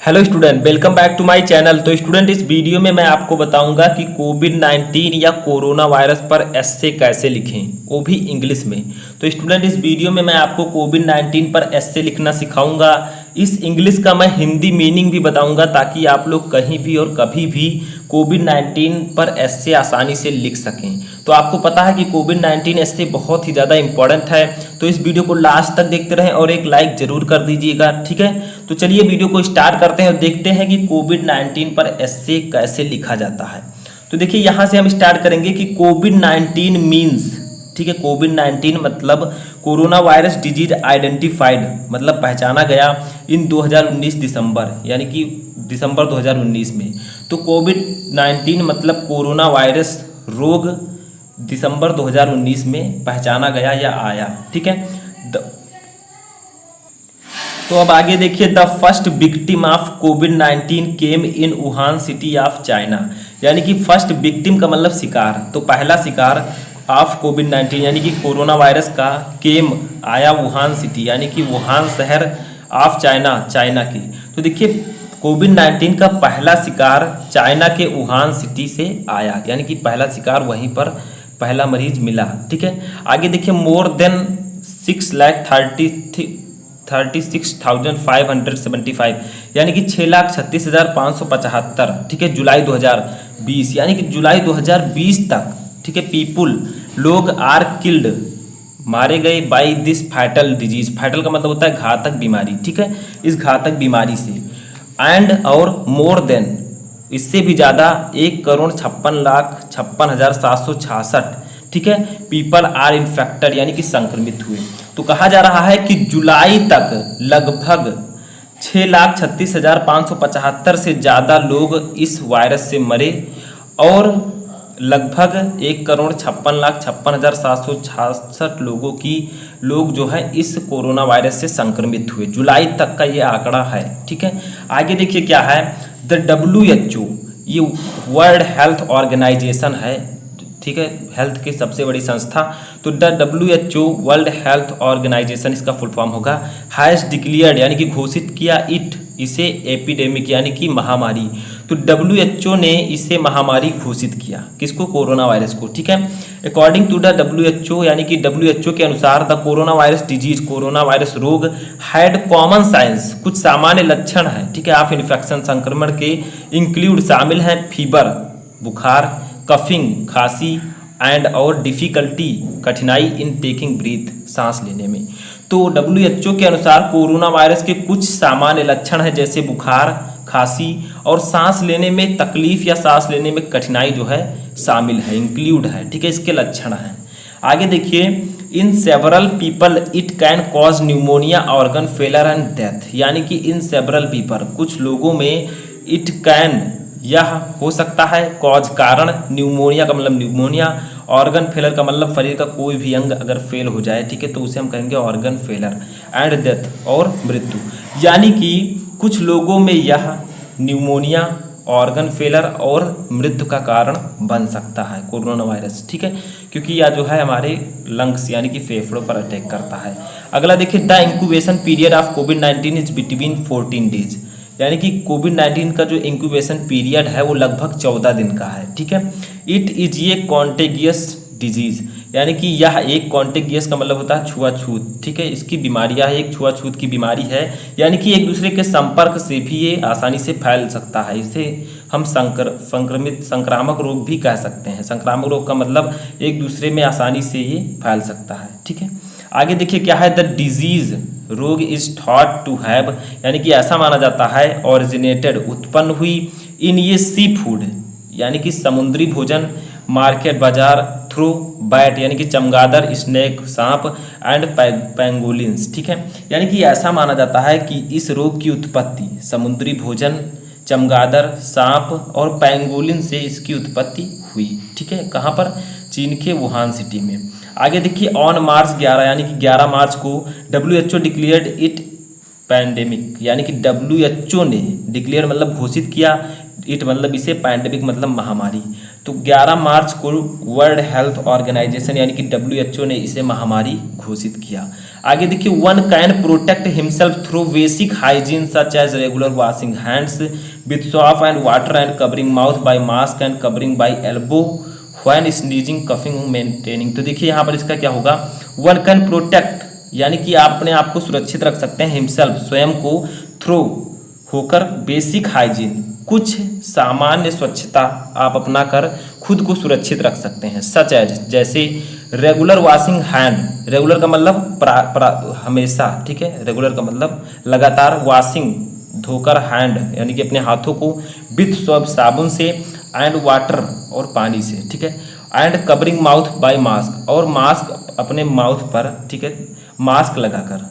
Hello student, welcome back to my channel. तो student, इस video में मैं आपको बताऊंगा कि कोविड-19 या कोरोना वायरस पर एस्से कैसे लिखें, वो भी इंग्लिश में। तो स्टूडेंट, इस वीडियो में मैं आपको कोविड-19 पर एस्से लिखना सिखाऊंगा। इस इंग्लिश का मैं हिंदी मीनिंग भी बताऊंगा ताकि आप लोग कहीं भी और कभी भी कोविड-19 पर एस्से आसानी से लिख सकें। तो आपको पता है कि कोविड-19 एस्से बहुत ही ज़्यादा इंपॉर्टेंट है, तो इस वीडियो को लास्ट तक देखते रहें और एक लाइक जरूर कर दीजिएगा, ठीक है। तो चलिए वीडियो को स्टार्ट करते हैं और देखते हैं कि कोविड-19 पर एस्से कैसे लिखा जाता है। तो देखिए, यहाँ से हम स्टार्ट करेंगे कि कोविड-19 मीन्स, ठीक है, कोविड-19 मतलब कोरोना वायरस डिजीज आइडेंटिफाइड, मतलब पहचाना गया इन 2019 दिसंबर, यानी कि दिसंबर 2019 में। तो कोविड-19 मतलब कोरोना वायरस रोग दिसंबर 2019 में पहचाना गया या आया, ठीक है। तो अब आगे देखिए, the first victim of covid came in Wuhan city of China, यानी कि फर्स्ट विक्टिम का मतलब शिकार। तो पहला शिकार ऑफ कोविड-19 यानी कि कोरोना वायरस का केम आया वुहान सिटी, यानी कि वुहान शहर ऑफ चाइना, चाइना की। तो देखिए, कोविड-19 का पहला शिकार चाइना के वुहान सिटी से आया, यानी कि पहला शिकार वहीं पर पहला मरीज मिला, ठीक है। आगे देखिए, मोर देन 6,36,575, यानी कि 6,36,575, ठीक है, जुलाई 2020, यानी कि जुलाई 2020 तक, ठीक है, पीपुल लोग आर किल्ड मारे गए by this fatal disease. Fatal का मतलब होता है घातक बीमारी, ठीक है, इस घातक बीमारी से। एंड और मोर देन, इससे भी ज़्यादा 1,56,56,766, ठीक है, पीपल आर इन्फेक्टेड, यानी कि संक्रमित हुए। तो कहा जा रहा है कि जुलाई तक लगभग 6,36,575 से ज़्यादा लोग इस वायरस से मरे और लगभग 1,56,56,766 लोग जो है इस कोरोना वायरस से संक्रमित हुए। जुलाई तक का ये आंकड़ा है, ठीक है। आगे देखिए क्या है, द WHO, ये वर्ल्ड हेल्थ ऑर्गेनाइजेशन है, ठीक है, हेल्थ की सबसे बड़ी संस्था। तो the WHO world health organisation, इसका फुल फॉर्म होगा, हैज डिक्लेयर्ड, यानी कि घोषित किया, इसे एपिडेमिक, यानी कि महामारी। तो WHO ने इसे महामारी घोषित किया, किसको? कोरोना वायरस को, ठीक है। अकॉर्डिंग टू द WHO, यानी कि WHO के अनुसार the corona virus disease, corona virus रोग हैड कॉमन साइंस, कुछ सामान्य लक्षण है, ठीक है, ऑफ इन्फेक्शन, संक्रमण के, इंक्लूड शामिल हैं, फीवर बुखार, कफिंग खांसी, एंड और डिफिकल्टी कठिनाई इन टेकिंग ब्रीथ, सांस लेने में। तो WHO के अनुसार कोरोना वायरस के कुछ सामान्य लक्षण हैं, जैसे बुखार, खांसी और सांस लेने में तकलीफ या सांस लेने में कठिनाई जो है शामिल है, इंक्लूड है, ठीक है, इसके लक्षण हैं। आगे देखिए, in several people it can cause pneumonia, organ failure and death, यानी कि इन सेवरल पीपल, कुछ लोगों में, इट कैन, यह हो सकता है, कॉज कारण, न्यूमोनिया का मतलब न्यूमोनिया, ऑर्गन फेलर का मतलब शरीर का कोई भी अंग अगर फेल हो जाए, ठीक है, तो उसे हम कहेंगे ऑर्गन फेलर, एंड डेथ, और मृत्यु। यानी कि कुछ लोगों में यह न्यूमोनिया, ऑर्गन फेलर और मृत्यु का कारण बन सकता है कोरोना वायरस, ठीक है, क्योंकि यह जो है हमारे लंग्स यानी कि फेफड़ों पर अटैक करता है। अगला देखिए, the incubation period of covid is between 14 days, यानी कि कोविड-19 का जो इंक्यूबेशन पीरियड है वो लगभग 14 दिन का है, ठीक है। इट इज ए कॉन्टेगियस डिजीज, यानी कि यह एक कॉन्टेगियस का मतलब होता है छुआछूत, ठीक है, इसकी बीमारियां है, एक छुआछूत की बीमारी है, यानी कि एक दूसरे के संपर्क से भी ये आसानी से फैल सकता है। इसे हम संक्रामक रोग भी कह सकते हैं। संक्रामक रोग का मतलब एक दूसरे में आसानी से ये फैल सकता है, ठीक है। आगे देखिए क्या है, द डिजीज, रोग इज थॉट टू हैव, यानी कि ऐसा माना जाता है, ओरिजिनेटेड, उत्पन्न हुई, इन ये सी फूड, यानी कि समुद्री भोजन, मार्केट, बाजार, थ्रू बैट, यानी कि चमगादड़, स्नेक, सांप, एंड पेंगोलिन्स, ठीक है, यानी कि ऐसा माना जाता है कि इस रोग की उत्पत्ति समुद्री भोजन, चमगादड़, सांप और पेंगोलिन से इसकी उत्पत्ति हुई, ठीक है, कहाँ पर? चीन के वुहान सिटी में। आगे देखिए, ऑन मार्च 11, यानी कि 11 मार्च को WHO डिक्लेयर्ड इट पैंडेमिक, यानी कि WHO ने डिक्लेयर मतलब घोषित किया इट मतलब इसे पैंडेमिक मतलब महामारी। तो 11 मार्च को वर्ल्ड हेल्थ ऑर्गेनाइजेशन यानी कि WHO ने इसे महामारी घोषित किया। आगे देखिए, one can protect himself through basic hygiene such as regular washing hands with soap and water and covering mouth by mask and covering by elbow when sneezing coughing maintaining. तो देखिए यहाँ पर इसका क्या होगा, वन कैन प्रोटेक्ट यानी कि आप अपने आप को सुरक्षित रख सकते हैं, हिमसेल्फ स्वयं को, थ्रू होकर, बेसिक हाइजीन कुछ सामान्य स्वच्छता आप अपना कर खुद को सुरक्षित रख सकते हैं, सच एज जैसे रेगुलर वॉशिंग हैंड, रेगुलर का मतलब हमेशा, ठीक है, रेगुलर का मतलब लगातार, वॉशिंग धोकर, हैंड यानी कि अपने हाथों को, विथ सोप साबुन से, एंड वाटर और पानी से, ठीक है, and covering mouth by mask और मास्क अपने माउथ पर, ठीक है, मास्क लगाकर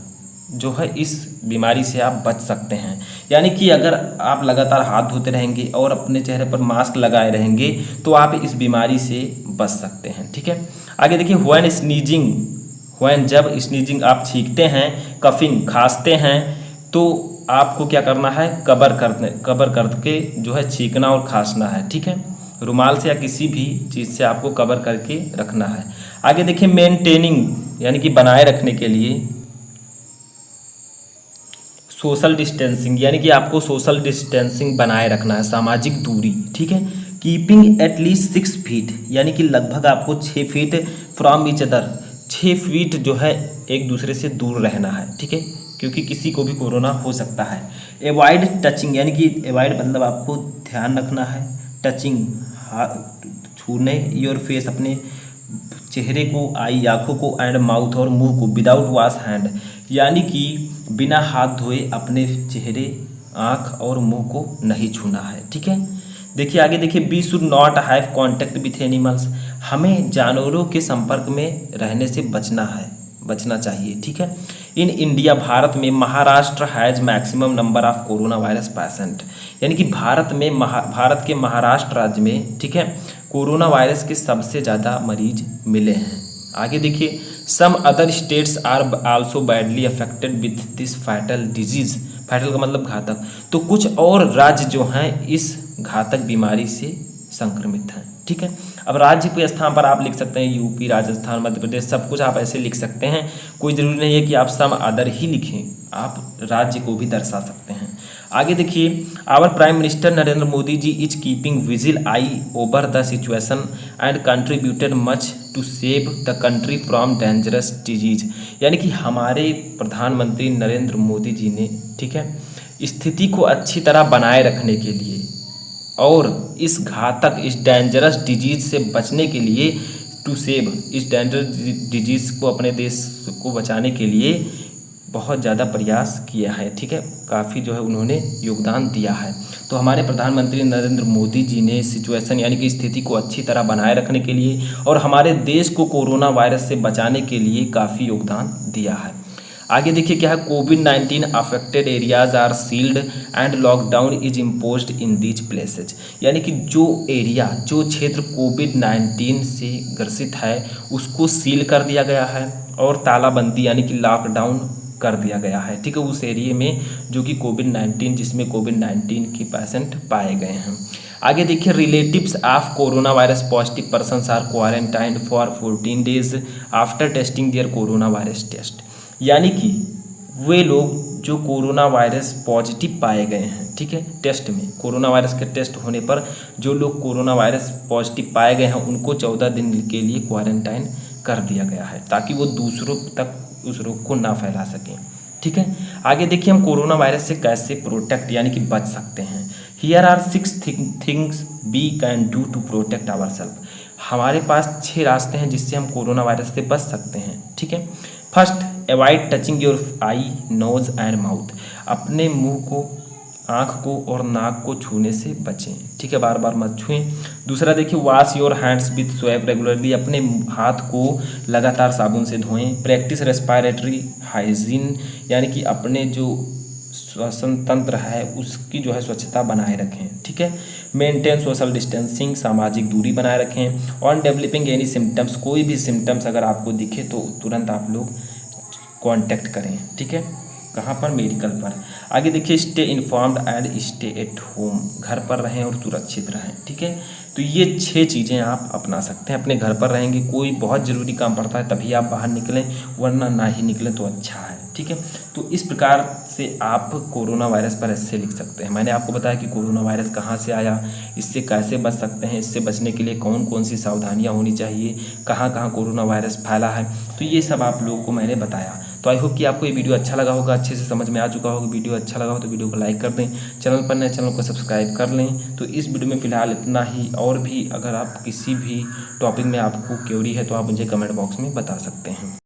जो है इस बीमारी से आप बच सकते हैं। यानी कि अगर आप लगातार हाथ धोते रहेंगे और अपने चेहरे पर मास्क लगाए रहेंगे तो आप इस बीमारी से बच सकते हैं, ठीक है। आगे देखिए, व्हेन स्नीजिंग, व्हेन जब स्नीजिंग आप छींकते हैं, कफिंग खांसते हैं, तो आपको क्या करना है, कवर करके जो है छींकना और खांसना है, ठीक है, रुमाल से या किसी भी चीज़ से आपको कवर करके रखना है। आगे देखिए, मेंटेनिंग यानी कि बनाए रखने के लिए सोशल डिस्टेंसिंग यानी कि आपको सोशल डिस्टेंसिंग बनाए रखना है, सामाजिक दूरी, ठीक है। कीपिंग एटलीस्ट 6 फीट यानी कि लगभग आपको 6 feet from each other, 6 feet जो है एक दूसरे से दूर रहना है, ठीक है, क्योंकि किसी को भी कोरोना हो सकता है। एवॉइड टचिंग यानी कि एवॉइड मतलब आपको ध्यान रखना है, टचिंग छूने, योर फेस अपने चेहरे को, आई आँखों को, एंड माउथ और मुंह को, विदाउट वॉश हैंड यानी कि बिना हाथ धोए अपने चेहरे, आँख और मुंह को नहीं छूना है, ठीक है। देखिए आगे देखिए, we should not have contact with animals, हमें जानवरों के संपर्क में रहने से बचना चाहिए, ठीक है। इन इंडिया, भारत में, Maharashtra has maximum number of corona virus patient यानी कि भारत के महाराष्ट्र राज्य में, ठीक है, कोरोना वायरस के सबसे ज़्यादा मरीज मिले हैं। आगे देखिए, some other states are also badly affected with this fatal disease, fatal का मतलब घातक, तो कुछ और राज्य जो हैं इस घातक बीमारी से संक्रमित हैं, ठीक है। अब राज्य के स्थान पर आप लिख सकते हैं यूपी, राजस्थान, मध्य प्रदेश, सब कुछ आप ऐसे लिख सकते हैं, कोई ज़रूरी नहीं है कि आप सम अदर ही लिखें, आप राज्य को भी दर्शा सकते हैं। आगे देखिए, our prime minister Narendra Modi ji is keeping vigil eye over the situation and contributed much to save the country from dangerous disease यानी कि हमारे प्रधानमंत्री नरेंद्र मोदी जी ने, ठीक है, स्थिति को अच्छी तरह बनाए रखने के लिए और इस घातक, इस डेंजरस डिजीज से बचने के लिए, टू सेव, इस डेंजरस डिजीज को, अपने देश को बचाने के लिए बहुत ज़्यादा प्रयास किया है, ठीक है, काफ़ी जो है उन्होंने योगदान दिया है। तो हमारे प्रधानमंत्री नरेंद्र मोदी जी ने सिचुएशन यानी कि स्थिति को अच्छी तरह बनाए रखने के लिए और हमारे देश को कोरोना वायरस से बचाने के लिए काफ़ी योगदान दिया है। आगे देखिए क्या है, कोविड-19 affected areas are sealed and lockdown is imposed in these places यानी कि जो एरिया, जो क्षेत्र कोविड-19 से ग्रसित है उसको सील कर दिया गया है और तालाबंदी यानी कि लॉकडाउन कर दिया गया है, ठीक है, उस एरिया में जो कि कोविड-19, जिसमें कोविड-19 के पेशेंट पाए गए हैं। आगे देखिए, relatives of corona virus positive persons are quarantined for 14 days after testing their corona virus test यानी कि वे लोग जो कोरोना वायरस पॉजिटिव पाए गए हैं, ठीक है, टेस्ट में, कोरोना वायरस के टेस्ट होने पर जो लोग कोरोना वायरस पॉजिटिव पाए गए हैं उनको 14 दिन के लिए क्वारंटाइन कर दिया गया है ताकि वो दूसरों तक उस रोग को ना फैला सकें, ठीक है। आगे देखिए, हम कोरोना वायरस से कैसे प्रोटेक्ट यानी कि बच सकते हैं। Here are 6 things we can do to protect our self, हमारे पास 6 रास्ते हैं जिससे हम कोरोना वायरस से बच सकते हैं, ठीक है। First, avoid touching your eye, nose and mouth, अपने मुंह को, आँख को और नाक को छूने से बचें, ठीक है, बार बार मत छुएं। दूसरा देखिए, wash your hands with soap regularly, अपने हाथ को लगातार साबुन से धोएं। प्रैक्टिस रेस्पिरेटरी हाइजीन यानी कि अपने जो श्वसन तंत्र है उसकी जो है स्वच्छता बनाए रखें, ठीक है। मेंटेन सोशल डिस्टेंसिंग, सामाजिक दूरी बनाए रखें। ऑन डेवलपिंग एनी सिम्टम्स, कोई भी सिम्टम्स अगर आपको दिखे तो तुरंत आप लोग कांटेक्ट करें, ठीक है, कहाँ पर, मेडिकल पर। आगे देखिए stay informed and stay at home, घर पर रहें और सुरक्षित रहें, ठीक है। तो ये 6 चीज़ें आप अपना सकते हैं। अपने घर पर रहेंगे, कोई बहुत ज़रूरी काम पड़ता है तभी आप बाहर निकलें, वरना ना ही निकलें तो अच्छा है, ठीक है। तो इस प्रकार से आप कोरोना वायरस पर ऐसे लिख सकते हैं। मैंने आपको बताया कि कोरोना वायरस कहाँ से आया, इससे कैसे बच सकते हैं, इससे बचने के लिए कौन कौन सी सावधानियाँ होनी चाहिए, कहाँ कहाँ कोरोना वायरस फैला है, तो ये सब आप लोगों को मैंने बताया। तो आई होप कि आपको ये वीडियो अच्छा लगा होगा, अच्छे से समझ में आ चुका होगा। वीडियो अच्छा लगा हो तो वीडियो को लाइक कर दें, चैनल पर नए चैनल को सब्सक्राइब कर लें। तो इस वीडियो में फ़िलहाल इतना ही, और भी अगर आप किसी भी टॉपिक में आपको क्वेरी है तो आप मुझे कमेंट बॉक्स में बता सकते हैं।